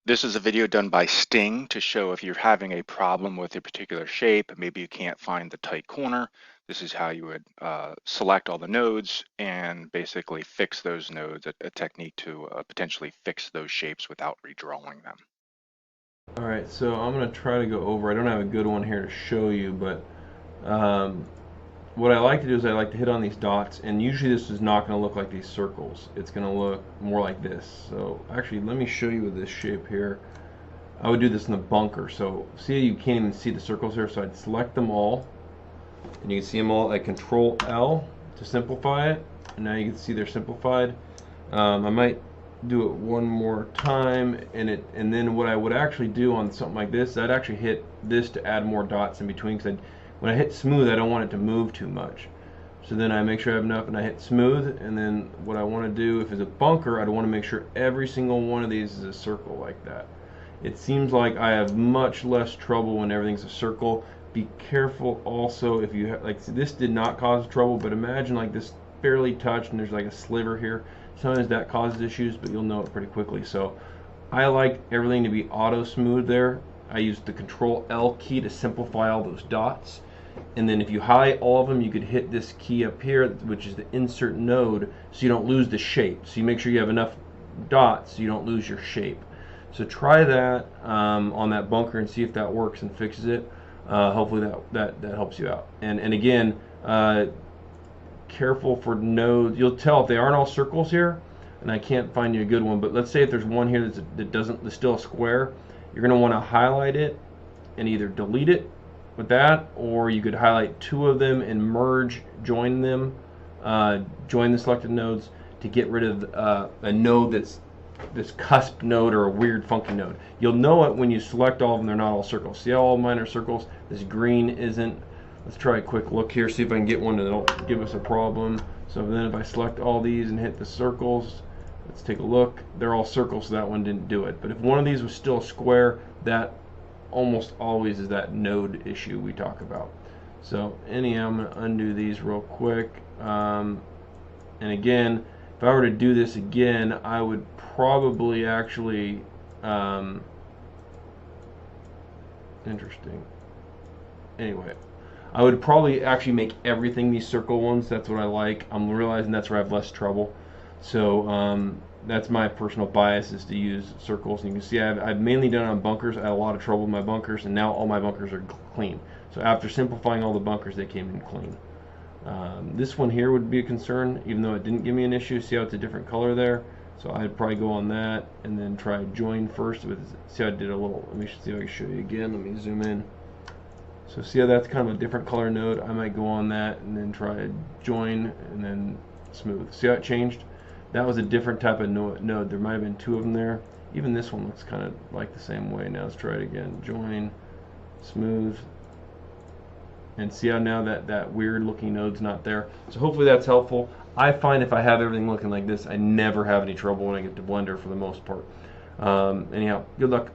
This is a video done by Sting to show if you're having a problem with a particular shape, maybe you can't find the tight corner. This is how you would select all the nodes and basically fix those nodes, a technique to potentially fix those shapes without redrawing them. Alright, so I'm going to try to go over. I don't have a good one here to show you, but um, what I like to do is I like to hit on these dots, and usually this is not going to look like these circles. It's going to look more like this. So actually, let me show you with this shape here. I would do this in the bunker. So see, you can't even see the circles here, so I'd select them all, and you can see them all. I Control L to simplify it, and now you can see they're simplified. I might do it one more time, and then what I would actually do on something like this, I'd actually hit this to add more dots in between, because when I hit smooth, I don't want it to move too much. So then I make sure I have enough, and I hit smooth, and then what I want to do, if it's a bunker, I'd want to make sure every single one of these is a circle like that. It seems like I have much less trouble when everything's a circle. Be careful also if you like, this did not cause trouble, but imagine like this barely touched and there's like a sliver here. Sometimes that causes issues, but you'll know it pretty quickly. So I like everything to be auto smooth there. I use the Control L key to simplify all those dots. And then if you highlight all of them, you could hit this key up here, which is the insert node, so you don't lose the shape. So you make sure you have enough dots so you don't lose your shape. So try that on that bunker and see if that works and fixes it. Hopefully that helps you out. And again, careful for nodes. You'll tell if they aren't all circles here, and I can't find you a good one. But let's say if there's one here that's still a square, you're going to want to highlight it and either delete it with that, or you could highlight two of them and merge, join them, join the selected nodes to get rid of a node that's this cusp node or a weird funky node. You'll know it when you select all of them. They're not all circles. See how all mine are circles? This green isn't. Let's try a quick look here, see if I can get one that'll give us a problem. So then if I select all these and hit the circles, let's take a look. They're all circles, so that one didn't do it. But if one of these was still a square, that almost always is that node issue we talk about. So anyhow, I'm going to undo these real quick. And again, if I were to do this again, I would probably actually, interesting. Anyway, I would probably actually make everything these circle ones. That's what I like. I'm realizing that's where I have less trouble. So that's my personal bias, is to use circles. And you can see I've mainly done it on bunkers. I had a lot of trouble with my bunkers, and now all my bunkers are clean. So after simplifying all the bunkers, they came in clean. This one here would be a concern, even though it didn't give me an issue. See how it's a different color there? So I'd probably go on that and then try join first. See how I did a little, let me see if I can show you again. Let me zoom in. So see how that's kind of a different color node? I might go on that and then try join and then smooth. See how it changed? That was a different type of node. There might have been two of them there. Even this one looks kind of like the same way. Now let's try it again. Join, smooth. And see how now that weird looking node's not there. So hopefully that's helpful. I find if I have everything looking like this, I never have any trouble when I get to Blender for the most part. Anyhow, good luck.